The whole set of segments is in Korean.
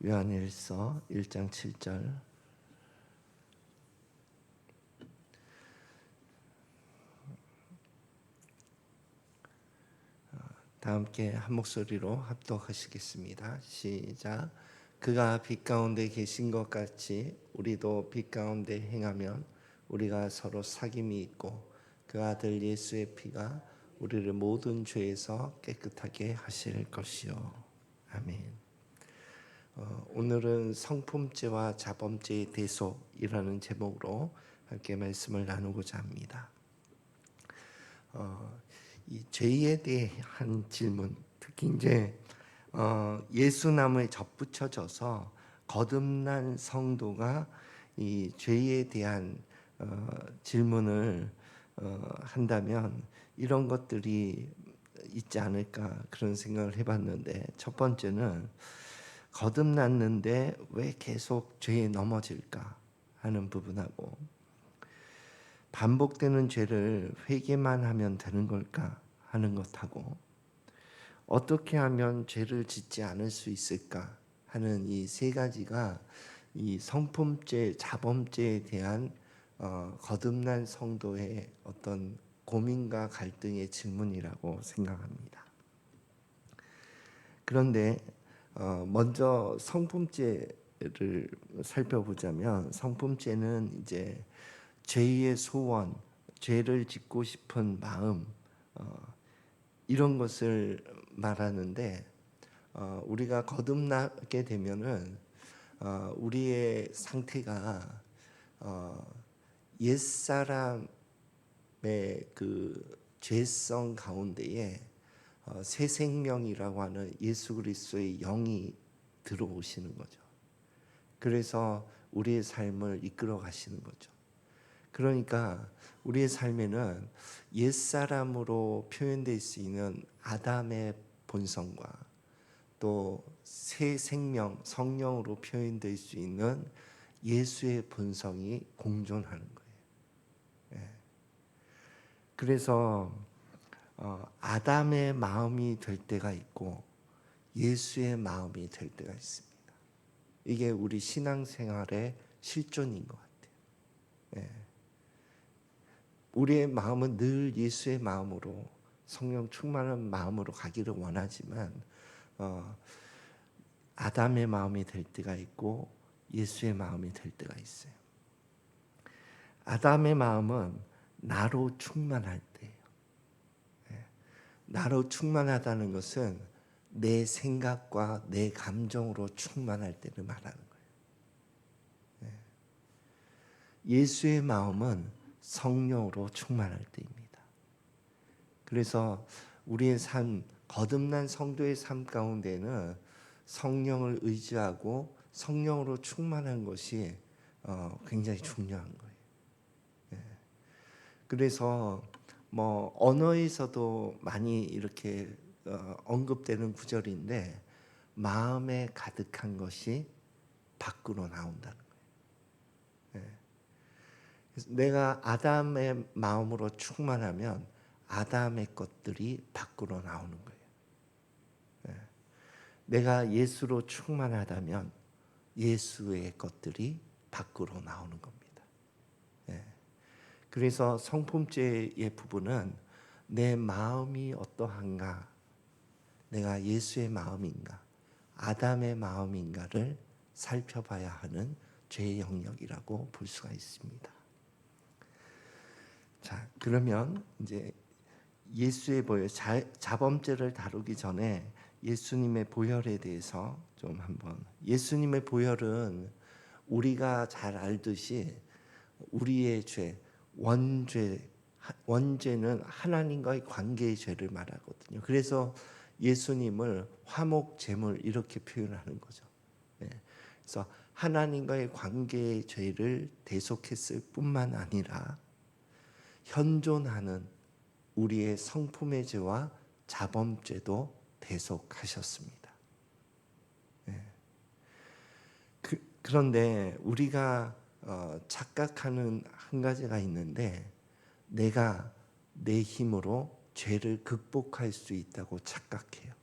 요한일서 1장 7절. 다 함께 한 목소리로 합독하시겠습니다. 시작. 그가 빛 가운데 계신 것 같이 우리도 빛 가운데 행하면 우리가 서로 사귐이 있고 그 아들 예수의 피가 우리를 모든 죄에서 깨끗하게 하실 것이요. 아멘. 오늘은 성품죄와 자범죄의 대속이라는 제목으로 함께 말씀을 나누고자 합니다. 이 죄에 대한 질문, 특히 이제 예수나무에 접붙여져서 거듭난 성도가 이 죄에 대한 질문을 한다면 이런 것들이 있지 않을까 그런 생각을 해봤는데, 첫 번째는 거듭났는데 왜 계속 죄에 넘어질까 하는 부분하고, 반복되는 죄를 회개만 하면 되는 걸까 하는 것하고, 어떻게 하면 죄를 짓지 않을 수 있을까 하는 이 세 가지가 이 성품죄, 자범죄에 대한 거듭난 성도의 어떤 고민과 갈등의 질문이라고 생각합니다. 그런데 먼저 성품죄를 살펴보자면, 성품죄는 이제 죄의 소원, 죄를 짓고 싶은 마음, 이런 것을 말하는데, 우리가 거듭나게 되면은 우리의 상태가 옛사람의 그 죄성 가운데에 새 생명이라고 하는 예수 그리스도의 영이 들어오시는 거죠. 그래서 우리의 삶을 이끌어 가시는 거죠. 그러니까 우리의 삶에는 옛사람으로 표현될 수 있는 아담의 본성과 또 새 생명, 성령으로 표현될 수 있는 예수의 본성이 공존하는 거예요. 예. 그래서 아담의 마음이 될 때가 있고 예수의 마음이 될 때가 있습니다. 이게 우리 신앙생활의 실존인 것 같아요. 예. 우리의 마음은 늘 예수의 마음으로, 성령 충만한 마음으로 가기를 원하지만 아담의 마음이 될 때가 있고 예수의 마음이 될 때가 있어요. 아담의 마음은 나로 충만할 때예요. 나로 충만하다는 것은 내 생각과 내 감정으로 충만할 때를 말하는 거예요. 예수의 마음은 성령으로 충만할 때입니다. 그래서 우리의 삶, 거듭난 성도의 삶 가운데는 성령을 의지하고 성령으로 충만한 것이 굉장히 중요한 거예요. 그래서 뭐 언어에서도 많이 이렇게 언급되는 구절인데, 마음에 가득한 것이 밖으로 나온다는 거예요. 그래서 내가 아담의 마음으로 충만하면 아담의 것들이 밖으로 나오는 거예요. 내가 예수로 충만하다면 예수의 것들이 밖으로 나오는 겁니다. 그래서 성품죄의 부분은 내 마음이 어떠한가, 내가 예수의 마음인가 아담의 마음인가를 살펴봐야 하는 죄의 영역이라고 볼 수가 있습니다. 자, 그러면 이제 예수의 보혈, 자범죄를 다루기 전에 예수님의 보혈에 대해서 좀 한번. 예수님의 보혈은 우리가 잘 알듯이 우리의 죄, 원죄는 하나님과의 관계의 죄를 말하거든요. 그래서 예수님을 화목 제물 이렇게 표현하는 거죠. 그래서 하나님과의 관계의 죄를 대속했을 뿐만 아니라 현존하는 우리의 성품의 죄와 자범죄도 대속하셨습니다. 그런데 우리가 착각하는 한 가지가 있는데, 내가 내 힘으로 죄를 극복할 수 있다고 착각해요.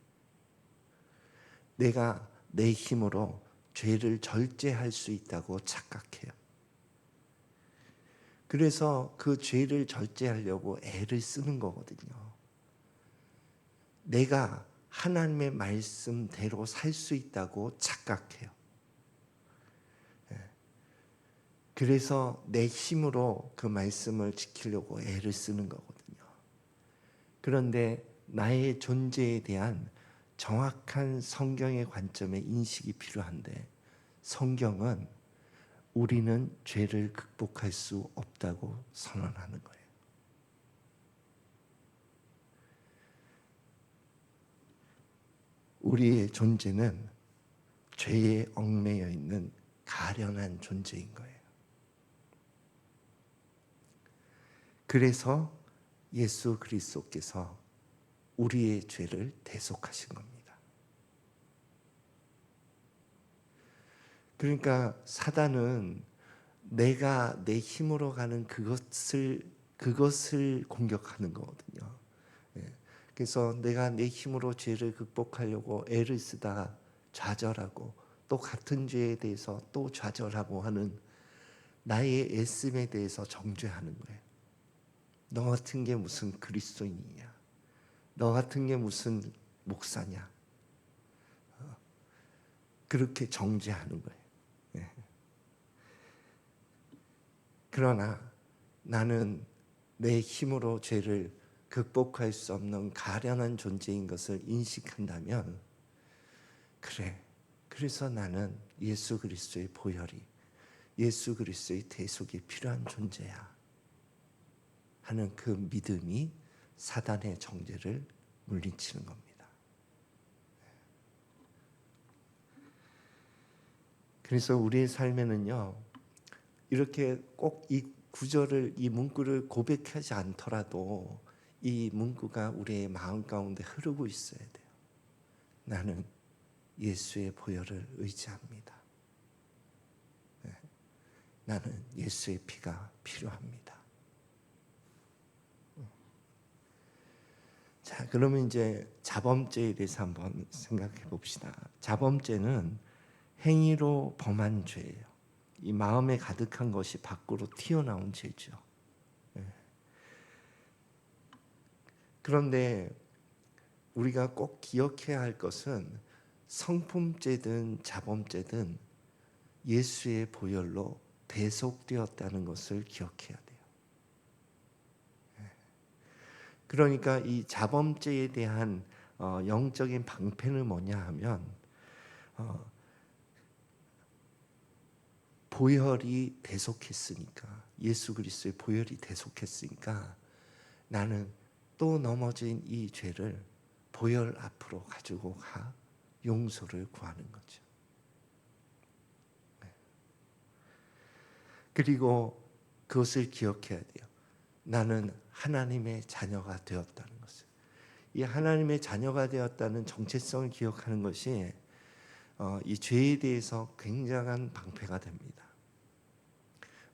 내가 내 힘으로 죄를 절제할 수 있다고 착각해요. 그래서 그 죄를 절제하려고 애를 쓰는 거거든요. 내가 하나님의 말씀대로 살 수 있다고 착각해요. 그래서 내 힘으로 그 말씀을 지키려고 애를 쓰는 거거든요. 그런데 나의 존재에 대한 정확한 성경의 관점의 인식이 필요한데, 성경은 우리는 죄를 극복할 수 없다고 선언하는 거예요. 우리의 존재는 죄에 얽매여 있는 가련한 존재인 거예요. 그래서 예수 그리스도께서 우리의 죄를 대속하신 겁니다. 그러니까 사단은 내가 내 힘으로 가는 그것을 공격하는 거거든요. 그래서 내가 내 힘으로 죄를 극복하려고 애를 쓰다가 좌절하고, 또 같은 죄에 대해서 또 좌절하고 하는 나의 애씀에 대해서 정죄하는 거예요. 너 같은 게 무슨 그리스도인이냐? 너 같은 게 무슨 목사냐? 그렇게 정죄하는 거예요. 그러나 나는 내 힘으로 죄를 극복할 수 없는 가련한 존재인 것을 인식한다면, 그래, 그래서 나는 예수 그리스도의 보혈이, 예수 그리스도의 대속이 필요한 존재야 하는 그 믿음이 사단의 정죄를 물리치는 겁니다. 그래서 우리의 삶에는요, 이렇게 꼭 이 구절을, 이 문구를 고백하지 않더라도 이 문구가 우리의 마음 가운데 흐르고 있어야 돼요. 나는 예수의 보혈을 의지합니다. 나는 예수의 피가 필요합니다. 자, 그러면 이제 자범죄에 대해서 한번 생각해 봅시다. 자범죄는 행위로 범한 죄예요. 이 마음에 가득한 것이 밖으로 튀어나온 죄죠. 그런데 우리가 꼭 기억해야 할 것은, 성품죄든 자범죄든 예수의 보혈로 대속되었다는 것을 기억해야 돼요. 그러니까 이 자범죄에 대한 영적인 방패는 뭐냐 하면, 보혈이 대속했으니까, 예수 그리스도의 보혈이 대속했으니까 나는 또 넘어진 이 죄를 보혈 앞으로 가지고 가 용서를 구하는 거죠. 그리고 그것을 기억해야 돼요. 나는 하나님의 자녀가 되었다는 것을. 이 하나님의 자녀가 되었다는 정체성을 기억하는 것이 이 죄에 대해서 굉장한 방패가 됩니다.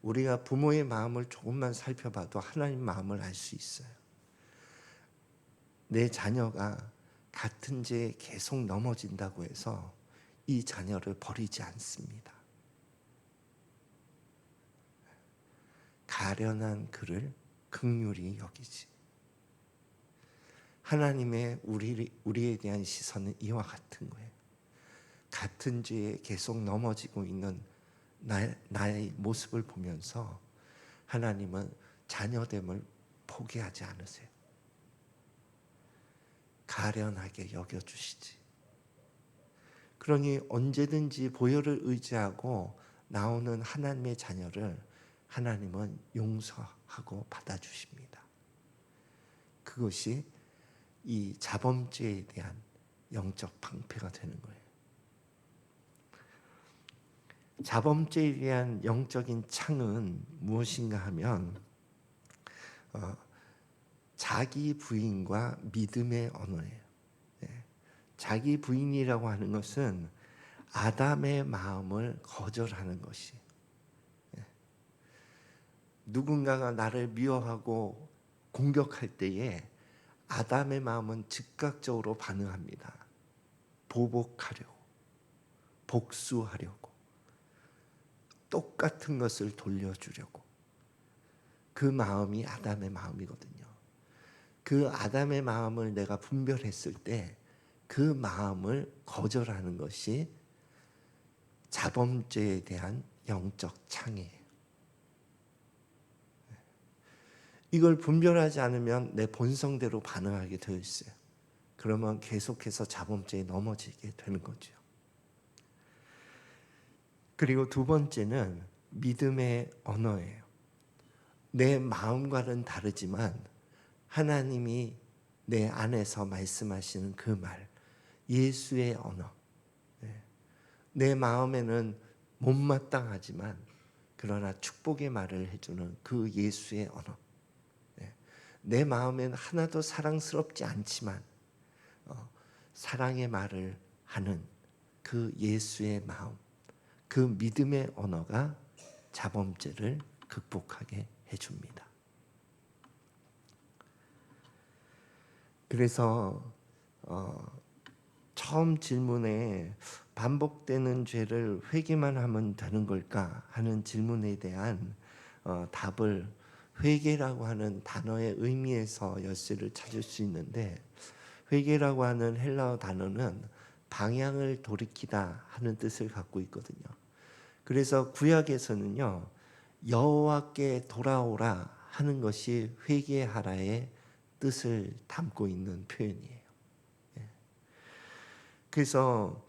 우리가 부모의 마음을 조금만 살펴봐도 하나님 마음을 알 수 있어요. 내 자녀가 같은 죄에 계속 넘어진다고 해서 이 자녀를 버리지 않습니다. 가련한 그를 긍휼히 여기지. 하나님의 우리에 대한 시선은 이와 같은 거예요. 같은 죄에 계속 넘어지고 있는 나의 모습을 보면서 하나님은 자녀됨을 포기하지 않으세요. 가련하게 여겨주시지. 그러니 언제든지 보혈을 의지하고 나오는 하나님의 자녀를 하나님은 용서하고 받아주십니다. 그것이 이 자범죄에 대한 영적 방패가 되는 거예요. 자범죄에 대한 영적인 창은 무엇인가 하면 자기 부인과 믿음의 언어예요. 자기 부인이라고 하는 것은 아담의 마음을 거절하는 것이. 누군가가 나를 미워하고 공격할 때에 아담의 마음은 즉각적으로 반응합니다. 보복하려고. 복수하려고, 똑같은 것을 돌려주려고. 그 마음이 아담의 마음이거든요. 그 아담의 마음을 내가 분별했을 때 그 마음을 거절하는 것이 자범죄에 대한 영적 창이에요. 이걸 분별하지 않으면 내 본성대로 반응하게 되어 있어요. 그러면 계속해서 자범죄에 넘어지게 되는 거죠. 그리고 두 번째는 믿음의 언어예요. 내 마음과는 다르지만 하나님이 내 안에서 말씀하시는 그 말, 예수의 언어. 내 마음에는 못마땅하지만 그러나 축복의 말을 해주는 그 예수의 언어. 내 마음에는 하나도 사랑스럽지 않지만 사랑의 말을 하는 그 예수의 마음, 그 믿음의 언어가 자범죄를 극복하게 해줍니다. 그래서 처음 질문에 반복되는 죄를 회개만 하면 되는 걸까 하는 질문에 대한 답을 회개라고 하는 단어의 의미에서 열쇠를 찾을 수 있는데, 회개라고 하는 헬라어 단어는 방향을 돌이키다 하는 뜻을 갖고 있거든요. 그래서 구약에서는요, 여호와께 돌아오라 하는 것이 회개하라의 뜻을 담고 있는 표현이에요. 그래서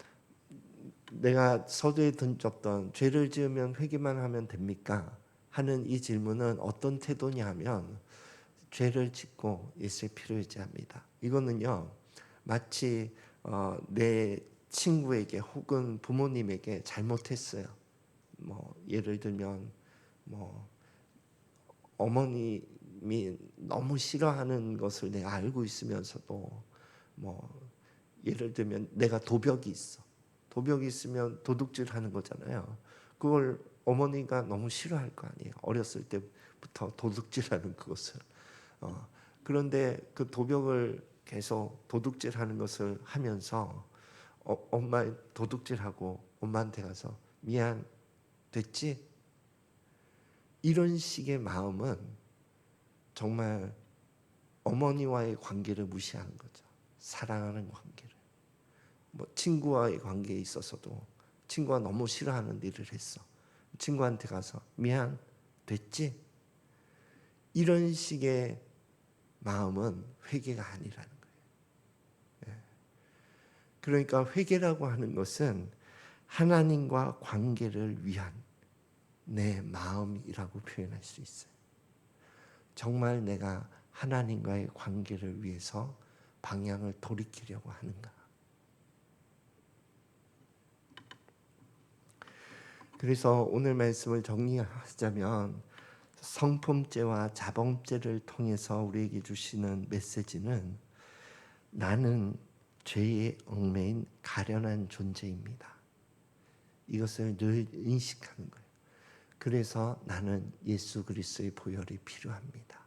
내가 서두에 던졌던 죄를 지으면 회개만 하면 됩니까? 하는 이 질문은 어떤 태도냐 하면 죄를 짓고 있을 필요이지 합니다. 이거는요, 마치 내 친구에게 혹은 부모님에게 잘못했어요. 예를 들면 어머님이 너무 싫어하는 것을 내가 알고 있으면서도 예를 들면 내가 도벽이 있어. 도벽이 있으면 도둑질하는 거잖아요. 그걸 어머니가 너무 싫어할 거 아니에요. 어렸을 때부터 도둑질하는 그것을. 그런데 그 도벽을 계속 도둑질하는 것을 하면서 엄마 도둑질하고 엄마한테 가서 미안 됐지? 이런 식의 마음은 정말 어머니와의 관계를 무시하는 거죠. 사랑하는 관계를. 친구와의 관계에 있어서도 친구가 너무 싫어하는 일을 했어. 친구한테 가서 미안 됐지? 이런 식의 마음은 회개가 아니라는 거예요. 그러니까 회개라고 하는 것은 하나님과 관계를 위한 내 마음이라고 표현할 수 있어요. 정말 내가 하나님과의 관계를 위해서 방향을 돌이키려고 하는가. 그래서 오늘 말씀을 정리하자면 성품죄와 자범죄를 통해서 우리에게 주시는 메시지는 나는 죄에 얽매인 가련한 존재입니다. 이것을 늘 인식하는 거예요. 그래서 나는 예수 그리스도의 보혈이 필요합니다.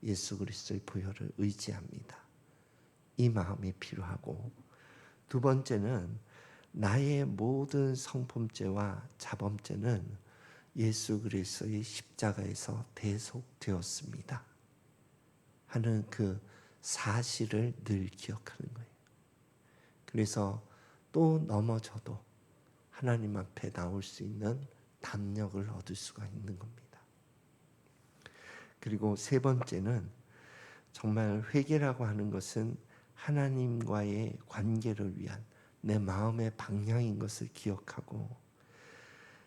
예수 그리스도의 보혈을 의지합니다. 이 마음이 필요하고, 두 번째는 나의 모든 성품죄와 자범죄는 예수 그리스도의 십자가에서 대속되었습니다 하는 그 사실을 늘 기억하는 거예요. 그래서 또 넘어져도 하나님 앞에 나올 수 있는 담력을 얻을 수가 있는 겁니다. 그리고 세 번째는 정말 회개라고 하는 것은 하나님과의 관계를 위한 내 마음의 방향인 것을 기억하고,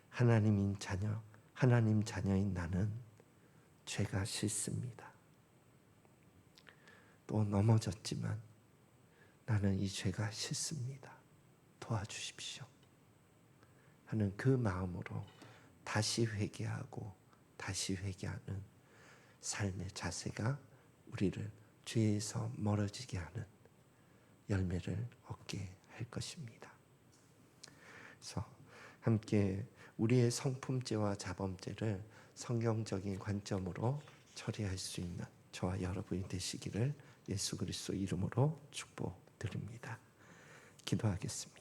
하나님 자녀인 나는 죄가 싫습니다. 또 넘어졌지만 나는 이 죄가 싫습니다. 도와주십시오 하는 그 마음으로 다시 회개하고 다시 회개하는 삶의 자세가 우리를 죄에서 멀어지게 하는 열매를 얻게 할 것입니다. 그래서 함께 우리의 성품죄와 자범죄를 성경적인 관점으로 처리할 수 있는 저와 여러분이 되시기를 예수 그리스도 이름으로 축복드립니다. 기도하겠습니다.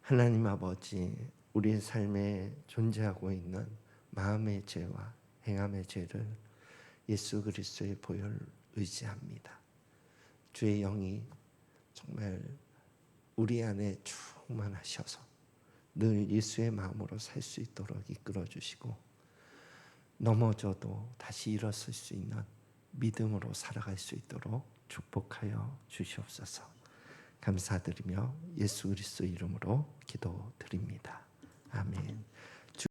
하나님 아버지, 우리의 삶에 존재하고 있는 마음의 죄와 행함의 죄를 예수 그리스도의 보혈 의지합니다. 주의 영이 정말 우리 안에 충만하셔서 늘 예수의 마음으로 살 수 있도록 이끌어 주시고, 넘어져도 다시 일어설 수 있는 믿음으로 살아갈 수 있도록 축복하여 주시옵소서. 감사드리며 예수 그리스도 이름으로 기도드립니다. 아멘.